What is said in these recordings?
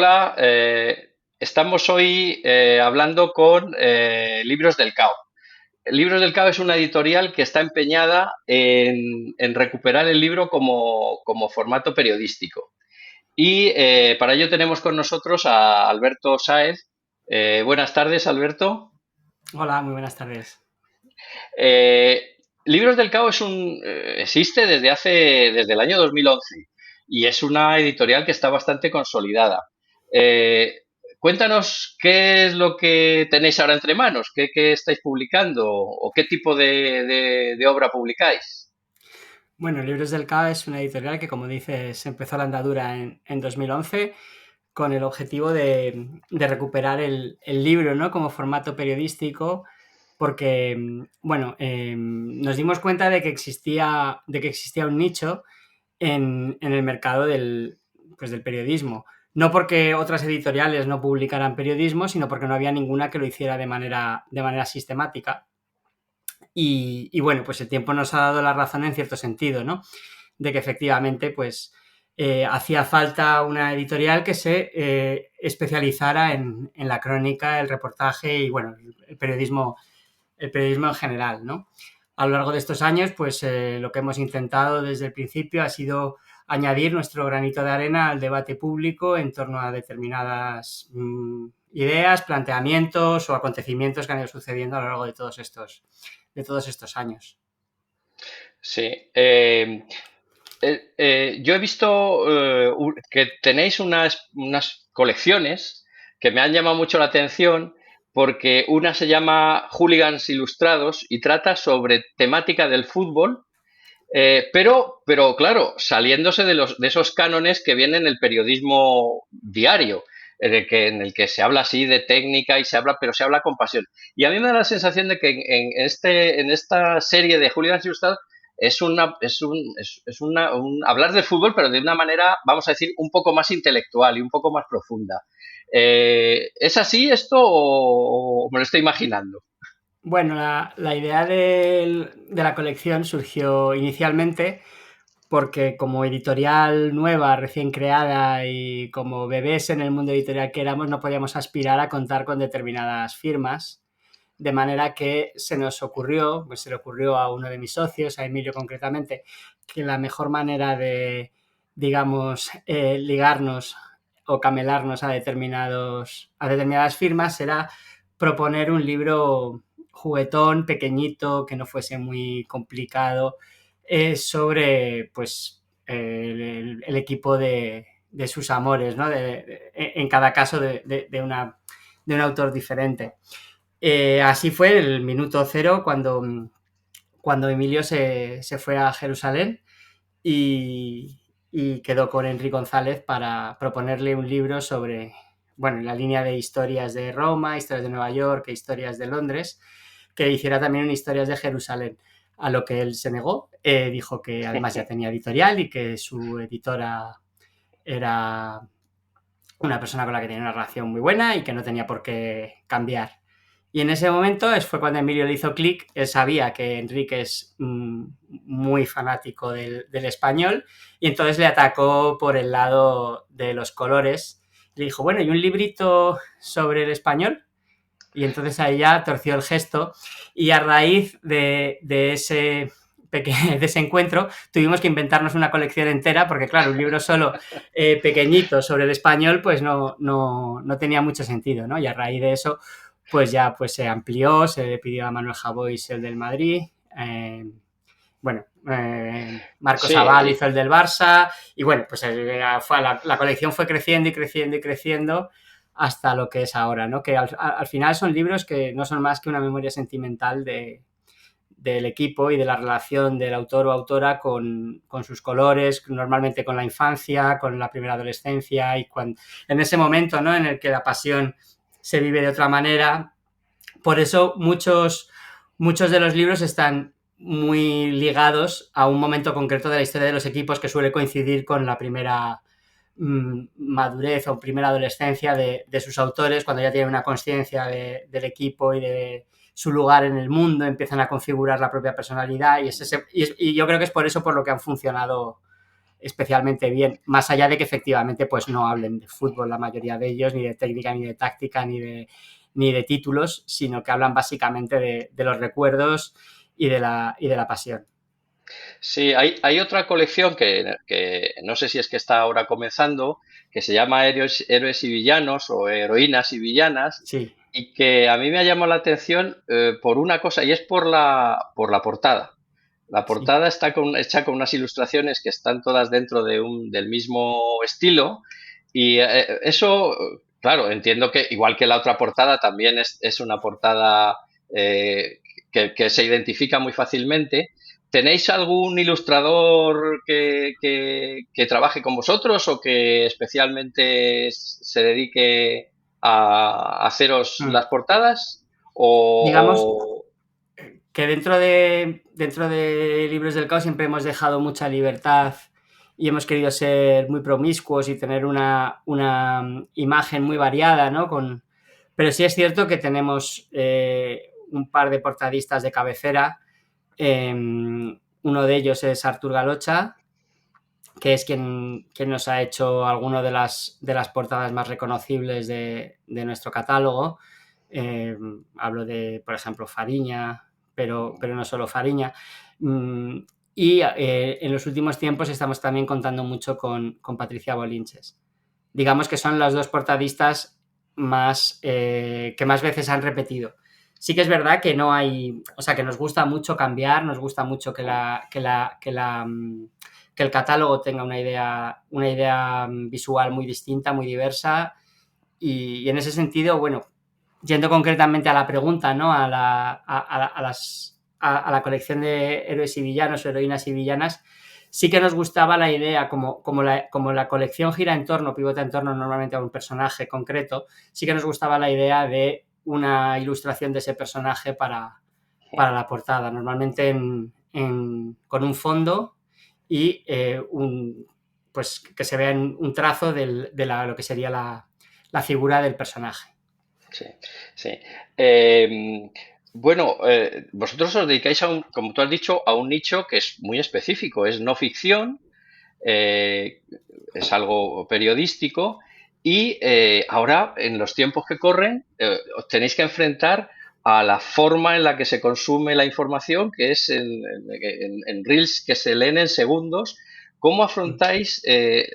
Hola, estamos hoy hablando con Libros del Cao. Libros del Cao es una editorial que está empeñada en recuperar el libro como formato periodístico. Y para ello tenemos con nosotros a Alberto Sáez. Buenas tardes, Alberto. Hola, muy buenas tardes. Libros del Cao existe desde el año 2011 y es una editorial que está bastante consolidada. Eh, Cuéntanos qué es lo que tenéis ahora entre manos, qué estáis publicando o qué tipo de obra publicáis. Bueno, Libros del K es una editorial que, como dices, empezó la andadura en 2011 con el objetivo de recuperar el libro, ¿no? Como formato periodístico, porque, bueno, nos dimos cuenta de que existía un nicho en el mercado del periodismo. No porque otras editoriales no publicaran periodismo, sino porque no había ninguna que lo hiciera de manera sistemática. Y bueno, pues el tiempo nos ha dado la razón en cierto sentido, ¿no? De que efectivamente, pues hacía falta una editorial que se especializara en la crónica, el reportaje y bueno, el periodismo en general, ¿no? A lo largo de estos años, pues lo que hemos intentado desde el principio ha sido añadir nuestro granito de arena al debate público en torno a determinadas ideas, planteamientos o acontecimientos que han ido sucediendo a lo largo de todos estos años. Sí. Yo he visto que tenéis unas colecciones que me han llamado mucho la atención porque una se llama Hooligans Ilustrados y trata sobre temática del fútbol, pero claro, saliéndose de esos cánones que vienen en el periodismo diario, en el que se habla así de técnica pero se habla con pasión. Y a mí me da la sensación de que en esta serie de Hooligans Ilustrados hablar de fútbol, pero de una manera, vamos a decir, un poco más intelectual y un poco más profunda. ¿Es así esto o me lo estoy imaginando? Bueno, la idea de la colección surgió inicialmente porque como editorial nueva, recién creada y como bebés en el mundo editorial que éramos, no podíamos aspirar a contar con determinadas firmas, de manera que se le ocurrió a uno de mis socios, a Emilio concretamente, que la mejor manera de, digamos, ligarnos o camelarnos a determinadas firmas será proponer un libro juguetón, pequeñito, que no fuese muy complicado, sobre pues el equipo de sus amores, ¿no? En cada caso de un autor diferente. Así fue el minuto cero cuando Emilio se fue a Jerusalén y quedó con Enrique González para proponerle un libro sobre, bueno, la línea de historias de Roma, historias de Nueva York e historias de Londres, que hiciera también historias de Jerusalén. A lo que él se negó, dijo que además ya tenía editorial y que su editora era una persona con la que tenía una relación muy buena y que no tenía por qué cambiar. Y en ese momento fue cuando Emilio le hizo clic. Él sabía que Enrique es muy fanático del español y entonces le atacó por el lado de los colores. Le dijo, bueno, ¿y un librito sobre el español? Y entonces ahí ya torció el gesto y a raíz de ese encuentro tuvimos que inventarnos una colección entera porque claro, un libro solo pequeñito sobre el español pues no tenía mucho sentido, ¿no? Y a raíz de eso pues ya pues se amplió, se le pidió a Manuel Javois el del Madrid, bueno, Marcos Abal Sí. hizo el del Barça y bueno, pues la colección fue creciendo y creciendo y creciendo hasta lo que es ahora, ¿no? Que al final son libros que no son más que una memoria sentimental del equipo y de la relación del autor o autora con sus colores, normalmente con la infancia, con la primera adolescencia y en ese momento, ¿no? En el que la pasión se vive de otra manera. Por eso muchos de los libros están muy ligados a un momento concreto de la historia de los equipos que suele coincidir con la primera madurez o primera adolescencia de sus autores, cuando ya tienen una conciencia del equipo y de su lugar en el mundo, empiezan a configurar la propia personalidad y yo creo que es por eso por lo que han funcionado especialmente bien, más allá de que efectivamente pues no hablen de fútbol la mayoría de ellos, ni de técnica, ni de táctica, ni de títulos, sino que hablan básicamente de los recuerdos y de la pasión. Sí, hay otra colección que no sé si es que está ahora comenzando, que se llama Héroes y Villanos o Heroínas y Villanas, Sí, y que a mí me ha llamado la atención por una cosa, y es por la portada. La sí. portada está hecha con unas ilustraciones que están todas dentro del mismo estilo, y eso, claro, entiendo que igual que la otra portada, también es una portada que se identifica muy fácilmente. ¿Tenéis algún ilustrador que trabaje con vosotros o que especialmente se dedique a haceros Mm. las portadas? Digamos O... que dentro de Libros del Caos siempre hemos dejado mucha libertad y hemos querido ser muy promiscuos y tener una imagen muy variada, ¿no? Pero sí es cierto que tenemos un par de portadistas de cabecera. Uno de ellos es Artur Galocha, que es quien nos ha hecho algunas de las portadas más reconocibles de nuestro catálogo. Eh, Hablo de, por ejemplo, Fariña, pero no solo Fariña. Mm, y en los últimos tiempos estamos también contando mucho con Patricia Bolinches. Digamos que son las dos portadistas que más veces han repetido. Sí que es verdad que no hay, o sea, que nos gusta mucho cambiar, nos gusta mucho que el catálogo tenga una idea visual muy distinta, muy diversa, y en ese sentido, bueno, yendo concretamente a la pregunta, ¿no? A la colección de héroes y villanos, heroínas y villanas, sí que nos gustaba la idea, como la colección gira en torno, pivota en torno normalmente a un personaje concreto, sí que nos gustaba la idea de una ilustración de ese personaje para la portada, normalmente con un fondo y pues que se vea un trazo lo que sería la figura del personaje. Sí, sí. Bueno, vosotros os dedicáis como tú has dicho, a un nicho que es muy específico, es no ficción, eh, es algo periodístico y ahora, en los tiempos que corren, os tenéis que enfrentar a la forma en la que se consume la información, que es en reels que se leen en segundos. ¿Cómo afrontáis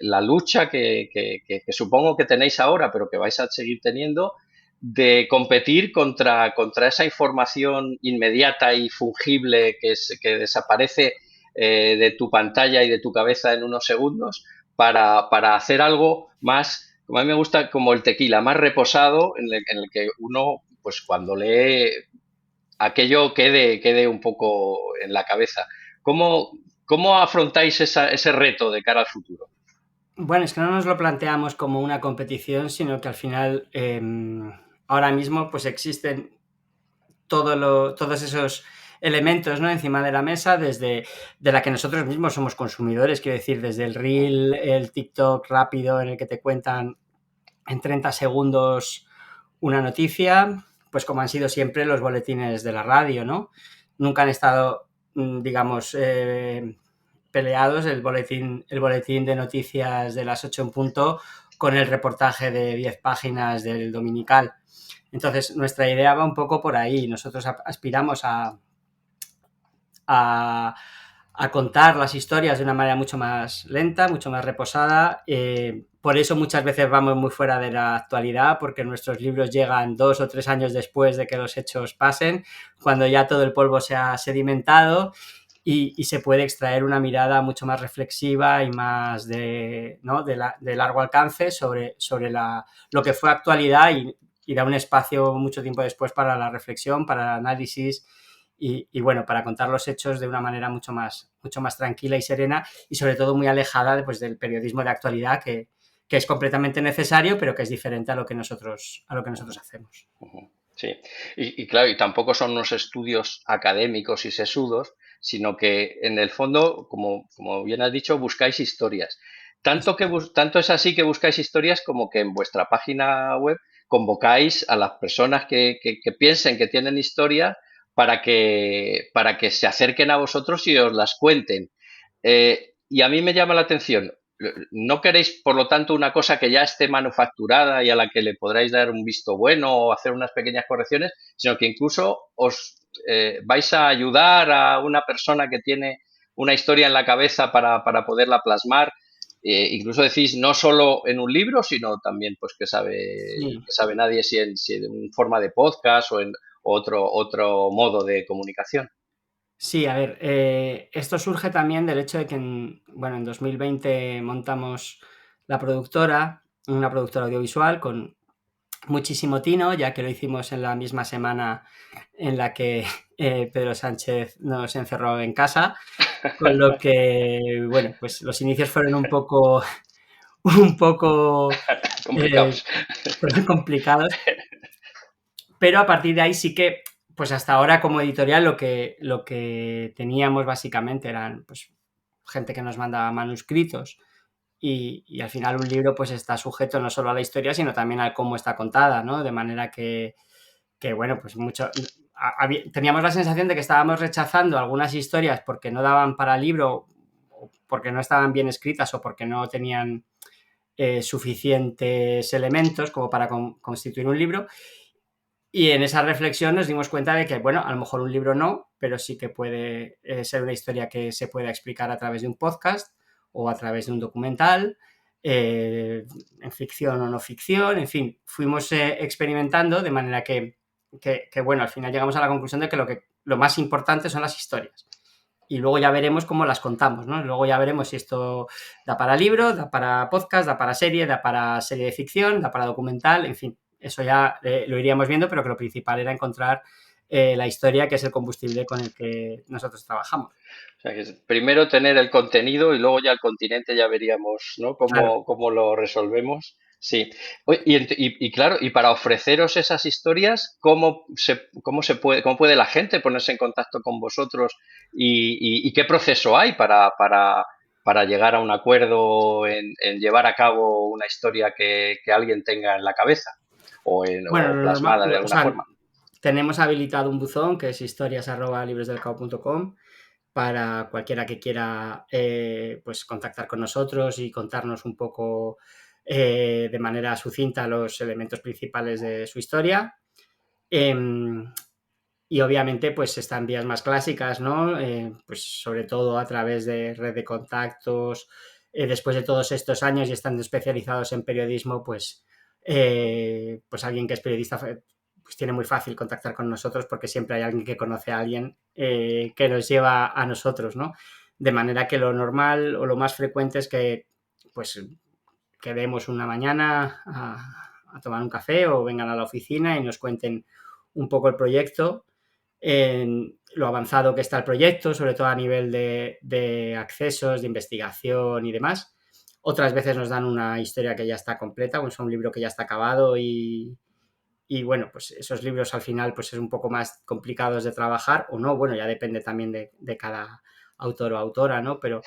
la lucha que supongo que tenéis ahora, pero que vais a seguir teniendo, de competir contra esa información inmediata y fungible que desaparece de tu pantalla y de tu cabeza en unos segundos para hacer algo más, como a mí me gusta, como el tequila, más reposado, en el que uno, pues cuando lee, aquello quede un poco en la cabeza? ¿Cómo afrontáis ese reto de cara al futuro? Bueno, es que no nos lo planteamos como una competición, sino que al final ahora mismo pues existen todos esos elementos, ¿no? Encima de la mesa, desde de la que nosotros mismos somos consumidores, quiero decir, desde el reel, el TikTok rápido en el que te cuentan en 30 segundos una noticia, pues como han sido siempre los boletines de la radio, ¿no? Nunca han estado, digamos, peleados el boletín de noticias de las 8 en punto con el reportaje de 10 páginas del dominical. Entonces, nuestra idea va un poco por ahí. Nosotros aspiramos a, a contar las historias de una manera mucho más lenta, mucho más reposada. Por eso muchas veces vamos muy fuera de la actualidad, porque nuestros libros llegan 2 o 3 años después de que los hechos pasen, cuando ya todo el polvo se ha sedimentado y se puede extraer una mirada mucho más reflexiva y más ¿no? de largo alcance sobre lo que fue actualidad y da un espacio mucho tiempo después para la reflexión, para el análisis bueno, para contar los hechos de una manera mucho más tranquila y serena y sobre todo muy alejada pues, del periodismo de actualidad que es completamente necesario, pero que es diferente a lo que nosotros hacemos. Ujú. Sí, y claro, y tampoco son unos estudios académicos y sesudos, sino que en el fondo, como bien has dicho, buscáis historias. Eso. Tanto es así que buscáis historias como que en vuestra página web convocáis a las personas que piensen que tienen historia para que se acerquen a vosotros y os las cuenten. y a mí me llama la atención. ¿No queréis, por lo tanto, una cosa que ya esté manufacturada y a la que le podráis dar un visto bueno o hacer unas pequeñas correcciones, sino que incluso os vais a ayudar a una persona que tiene una historia en la cabeza para poderla plasmar? Incluso decís no solo en un libro, sino también pues Sí. que sabe nadie si en forma de podcast o en otro modo de comunicación. Sí, a ver, esto surge también del hecho de que en 2020 montamos la productora, una productora audiovisual con muchísimo tino, ya que lo hicimos en la misma semana en la que Pedro Sánchez nos encerró en casa, con lo que, bueno, pues los inicios fueron un poco eh, Complicados. complicados, pero a partir de ahí sí que, pues hasta ahora como editorial lo que teníamos básicamente eran pues gente que nos mandaba manuscritos y al final un libro pues está sujeto no solo a la historia, sino también a cómo está contada, ¿no? De manera que bueno, pues teníamos la sensación de que estábamos rechazando algunas historias porque no daban para libro, o porque no estaban bien escritas o porque no tenían suficientes elementos como para constituir un libro. Y en esa reflexión nos dimos cuenta de que, bueno, a lo mejor un libro no, pero sí que puede ser una historia que se pueda explicar a través de un podcast o a través de un documental, en ficción o no ficción, en fin, fuimos experimentando de manera que, bueno, al final llegamos a la conclusión de que lo más importante son las historias. Y luego ya veremos cómo las contamos, ¿no? Luego ya veremos si esto da para libro, da para podcast, da para serie de ficción, da para documental, en fin, eso ya lo iríamos viendo, pero que lo principal era encontrar la historia, que es el combustible con el que nosotros trabajamos. O sea, que primero tener el contenido y luego ya el continente ya veríamos, ¿no? Claro. Cómo lo resolvemos. Sí. Oye, y claro, y para ofreceros esas historias, cómo puede la gente ponerse en contacto con vosotros y qué proceso hay para llegar a un acuerdo en llevar a cabo una historia que alguien tenga en la cabeza Bueno, o lo normal, plasmada de o alguna sea, forma? tenemos habilitado un buzón que es historias@librosdelcao.com para cualquiera que quiera pues contactar con nosotros y contarnos un poco de manera sucinta los elementos principales de su historia. Em, y obviamente pues están vías más clásicas, ¿no? Pues sobre todo a través de red de contactos. Después de todos estos años y estando especializados en periodismo, pues alguien que es periodista pues tiene muy fácil contactar con nosotros porque siempre hay alguien que conoce a alguien que nos lleva a nosotros, ¿no? De manera que lo normal o lo más frecuente es que pues quedemos una mañana a tomar un café o vengan a la oficina y nos cuenten un poco el proyecto, en lo avanzado que está el proyecto, sobre todo a nivel de accesos, de investigación y demás. Otras veces nos dan una historia que ya está completa, pues un libro que ya está acabado y bueno, pues esos libros al final pues es un poco más complicados de trabajar o no, bueno, ya depende también de cada autor o autora, ¿no? Pero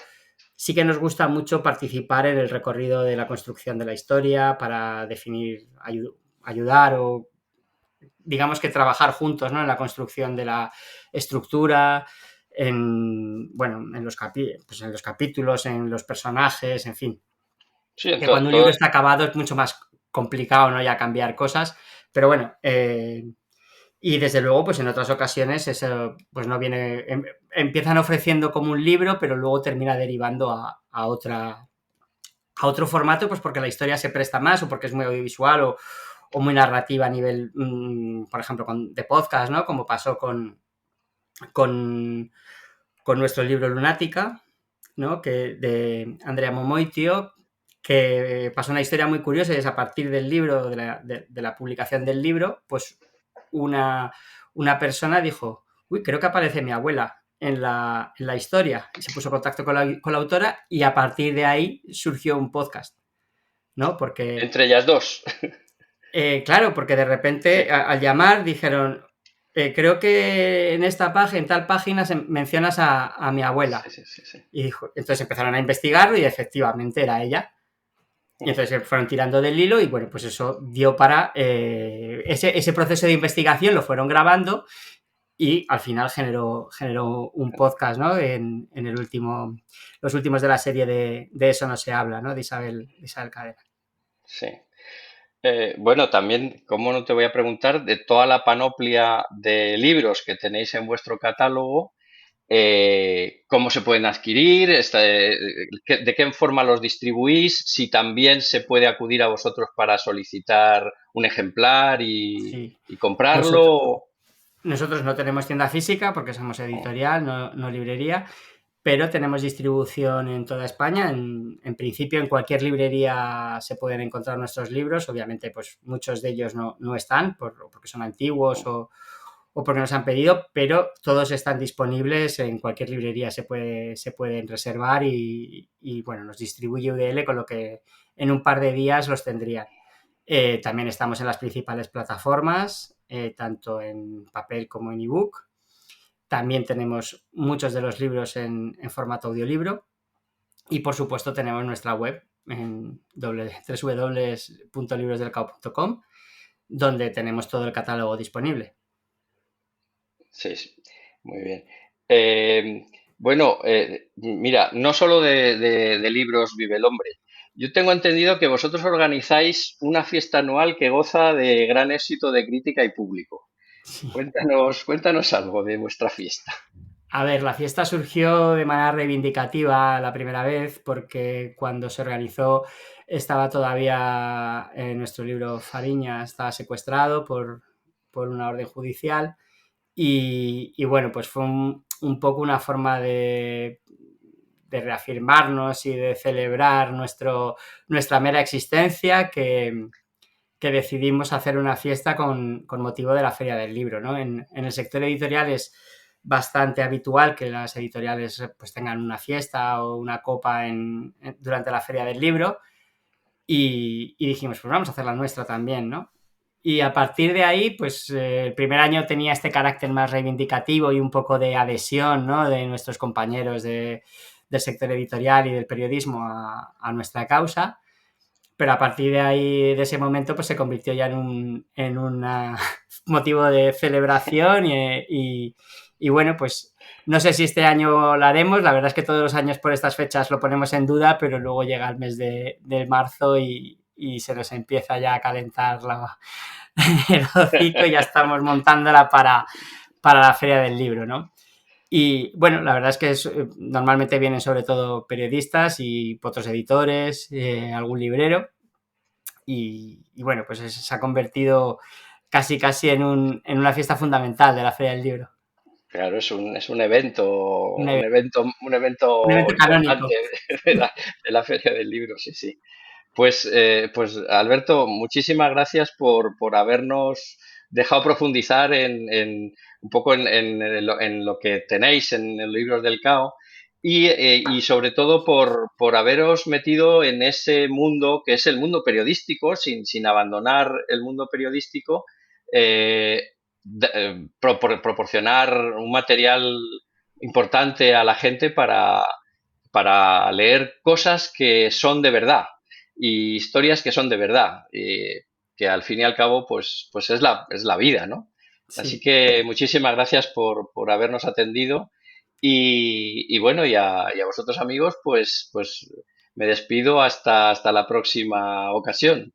sí que nos gusta mucho participar en el recorrido de la construcción de la historia para definir, ayudar o digamos que trabajar juntos, ¿no? En la construcción de la estructura, pues en los capítulos, en los personajes, en fin. Sí, en Que cuando un libro todo. está acabado es mucho más complicado, ¿no? Ya cambiar cosas, pero bueno, y desde luego, pues en otras ocasiones eso pues no viene, empiezan ofreciendo como un libro, pero luego termina derivando a otro formato, pues porque la historia se presta más o porque es muy audiovisual o muy narrativa a nivel, por ejemplo, de podcast, ¿no? Como pasó con, con nuestro libro Lunática, ¿no? Que de Andrea Momoitio, que pasó una historia muy curiosa y es a partir del libro, de la publicación del libro, pues una persona dijo, uy, creo que aparece mi abuela en la historia y se puso en contacto con la autora y a partir de ahí surgió un podcast, ¿no? Porque Entre ellas dos. claro, porque de Sí, repente al llamar dijeron, creo que en esta página, en tal página mencionas a mi sí, abuela. sí, sí, sí. Y entonces empezaron a investigarlo y efectivamente era ella. Y entonces fueron tirando del hilo y bueno, pues eso dio para ese proceso de investigación lo fueron grabando y al final generó un podcast, ¿no? En los últimos de la serie de Eso no se habla, ¿no? De Isabel Cadena. Sí. Bueno, también, ¿cómo no te voy a preguntar de toda la panoplia de libros que tenéis en vuestro catálogo? ¿Cómo se pueden adquirir? ¿De qué forma los distribuís? Si también se puede acudir a vosotros para solicitar un ejemplar Sí. y Nosotros, comprarlo. nosotros no tenemos tienda física porque somos editorial, no librería, pero tenemos distribución en toda España. En principio, en cualquier librería se pueden encontrar nuestros libros. Obviamente, pues muchos de ellos no están porque son antiguos o porque nos han pedido, pero todos están disponibles en cualquier librería. Se pueden reservar y, bueno, nos distribuye UDL, con lo que en un par de días los tendrían. También estamos en las principales plataformas, tanto en papel como en ebook. También tenemos muchos de los libros en formato audiolibro y, por supuesto, tenemos nuestra web en www.librosdelcao.com, donde tenemos todo el catálogo disponible. Sí, sí, muy bien. Eh, bueno, mira, no solo de libros vive el hombre. Yo tengo entendido que vosotros organizáis una fiesta anual que goza de gran éxito de crítica y público. Sí. Cuéntanos algo de vuestra fiesta. A ver, la fiesta surgió de manera reivindicativa la primera vez porque cuando se organizó estaba todavía nuestro libro Fariña, estaba secuestrado por una orden judicial. Y bueno, pues fue un poco una forma de reafirmarnos y de celebrar nuestra mera existencia, que decidimos hacer una fiesta con motivo de la Feria del Libro, ¿no? En el sector editorial es bastante habitual que las editoriales pues tengan una fiesta o una copa durante la Feria del Libro, y dijimos, pues vamos a hacer la nuestra también, ¿no? Y a partir de ahí, pues el primer año tenía este carácter más reivindicativo y un poco de adhesión, ¿no? De nuestros compañeros del sector editorial y del periodismo a nuestra causa. Pero a partir de ahí, de ese momento, pues se convirtió ya en un motivo de celebración y bueno, pues no sé si este año lo haremos. La verdad es que todos los años por estas fechas lo ponemos en duda, pero luego llega el mes de marzo y se nos empieza ya a calentar el hocico y ya estamos montándola para la Feria del Libro, ¿no? Y bueno, la verdad es que normalmente vienen sobre todo periodistas y otros editores, algún librero, y bueno, pues se ha convertido casi en una fiesta fundamental de la Feria del Libro. Claro, es un evento, Un, un evento, un un evento evento canónico. importante de la Feria del Libro, sí, sí. Pues Alberto, muchísimas gracias por habernos dejado profundizar un poco en lo que tenéis en los libros del CAO y sobre todo por haberos metido en ese mundo que es el mundo periodístico, sin abandonar el mundo periodístico, eh, proporcionar un material importante a la gente para leer cosas que son de verdad y historias que son de verdad, que al fin y al cabo pues es la vida, ¿no? Así Sí. que muchísimas gracias por habernos atendido y bueno, y a vosotros amigos, pues me despido hasta la próxima ocasión.